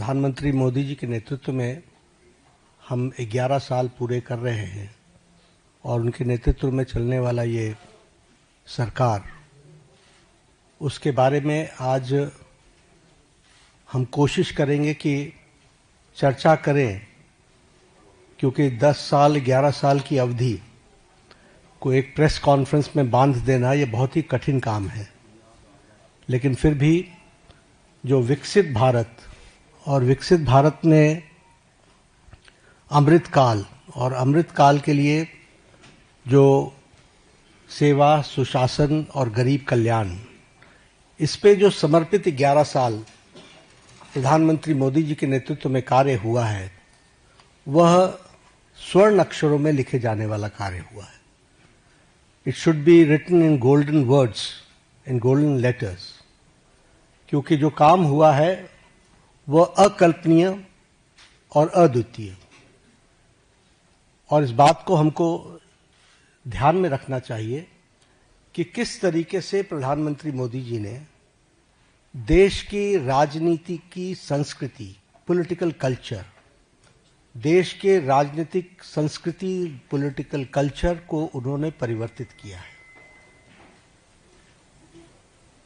प्रधानमंत्री मोदी जी के नेतृत्व में हम 11 साल पूरे कर रहे हैं और उनके नेतृत्व में चलने वाला ये सरकार, उसके बारे में आज हम कोशिश करेंगे कि चर्चा करें, क्योंकि 10 साल 11 साल की अवधि को एक प्रेस कॉन्फ्रेंस में बांध देना ये बहुत ही कठिन काम है। लेकिन फिर भी जो विकसित भारत और विकसित भारत में अमृतकाल और अमृतकाल के लिए जो सेवा, सुशासन और गरीब कल्याण, इस पे जो समर्पित 11 साल प्रधानमंत्री मोदी जी के नेतृत्व में कार्य हुआ है, वह स्वर्ण अक्षरों में लिखे जाने वाला कार्य हुआ है। It should be written in golden words, in golden letters, क्योंकि जो काम हुआ है वह अकल्पनीय और अद्वितीय। और इस बात को हमको ध्यान में रखना चाहिए कि किस तरीके से प्रधानमंत्री मोदी जी ने देश की राजनीति की संस्कृति, पॉलिटिकल कल्चर, देश के राजनीतिक संस्कृति, पॉलिटिकल कल्चर को उन्होंने परिवर्तित किया है।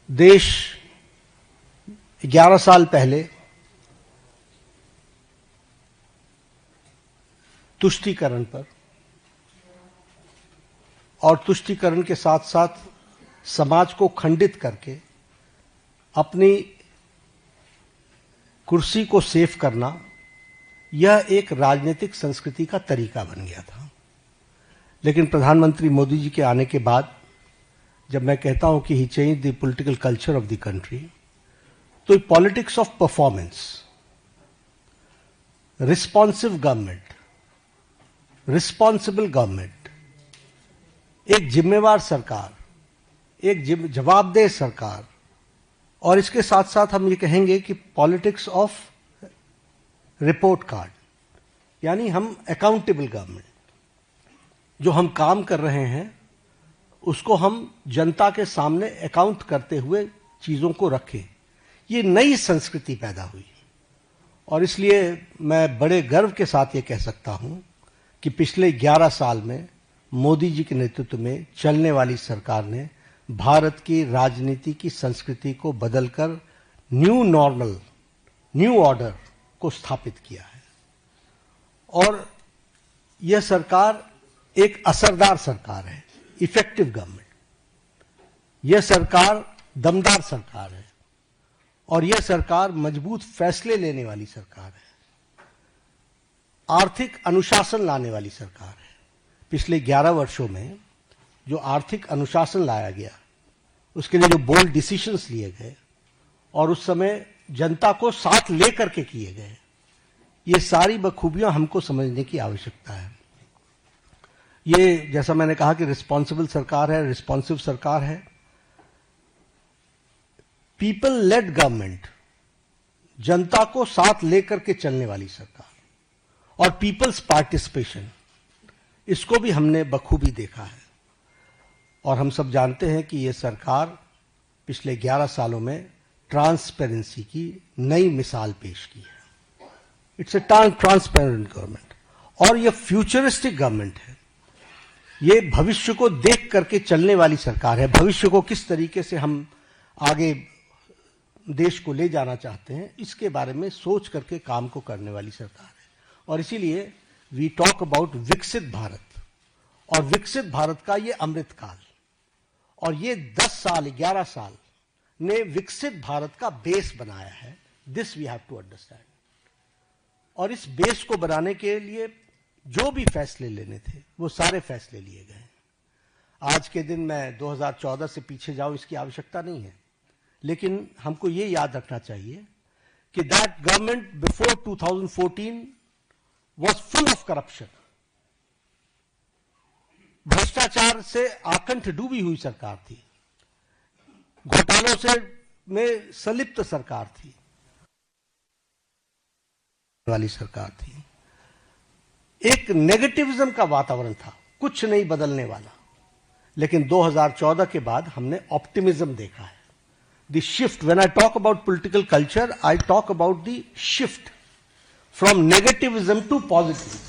देश 11 साल पहले तुष्टीकरण पर और तुष्टीकरण के साथ साथ समाज को खंडित करके अपनी कुर्सी को सेफ करना, यह एक राजनीतिक संस्कृति का तरीका बन गया था। लेकिन प्रधानमंत्री मोदी जी के आने के बाद जब मैं कहता हूं कि he change the political culture of the country, तो politics of performance, responsive government, responsible government, एक जिम्मेवार सरकार, एक जवाबदेह सरकार, और इसके साथ साथ हम ये कहेंगे कि पॉलिटिक्स ऑफ रिपोर्ट कार्ड, यानी हम अकाउंटेबल गवर्नमेंट, जो हम काम कर रहे हैं उसको हम जनता के सामने अकाउंट करते हुए चीजों को रखें। ये नई संस्कृति पैदा हुई और इसलिए मैं बड़े गर्व के साथ ये कह सकता हूं कि पिछले 11 साल में मोदी जी के नेतृत्व में चलने वाली सरकार ने भारत की राजनीति की संस्कृति को बदलकर न्यू नॉर्मल, न्यू ऑर्डर को स्थापित किया है। और यह सरकार एक असरदार सरकार है, इफेक्टिव गवर्नमेंट। यह सरकार दमदार सरकार है और यह सरकार मजबूत फैसले लेने वाली सरकार है, आर्थिक अनुशासन लाने वाली सरकार है। पिछले 11 वर्षों में जो आर्थिक अनुशासन लाया गया, उसके लिए जो बोल्ड डिसीजंस लिए गए और उस समय जनता को साथ लेकर के किए गए, ये सारी बखूबियां हमको समझने की आवश्यकता है। ये जैसा मैंने कहा कि रिस्पॉन्सिबल सरकार है, रिस्पॉन्सिव सरकार है, पीपल लेड गवर्नमेंट, जनता को साथ लेकर के चलने वाली सरकार, और पीपल्स पार्टिसिपेशन, इसको भी हमने बखूबी देखा है। और हम सब जानते हैं कि यह सरकार पिछले 11 सालों में ट्रांसपेरेंसी की नई मिसाल पेश की है। इट्स ए ट्रांसपेरेंट गवर्नमेंट और यह फ्यूचरिस्टिक गवर्नमेंट है। ये भविष्य को देख करके चलने वाली सरकार है। भविष्य को किस तरीके से हम आगे देश को ले जाना चाहते हैं, इसके बारे में सोच करके काम को करने वाली सरकार है। और इसीलिए वी टॉक अबाउट विकसित भारत, और विकसित भारत का ये अमृतकाल, और ये 10 साल 11 साल ने विकसित भारत का बेस बनाया है। This we have to understand. और इस बेस को बनाने के लिए जो भी फैसले लेने थे, वो सारे फैसले लिए गए। आज के दिन मैं 2014 से पीछे जाऊं, इसकी आवश्यकता नहीं है, लेकिन हमको ये याद रखना चाहिए कि that government before 2014 was full of corruption। भ्रष्टाचार से आकंठ डूबी हुई सरकार थी, घोटालों से में संलिप्त सरकार थी, वाली सरकार थी। एक नेगेटिविज्म का वातावरण था, कुछ नहीं बदलने वाला। लेकिन 2014 के बाद हमने ऑप्टिमिज्म देखा है। the shift. When I talk about political culture, I talk about the shift from negativism to positivism.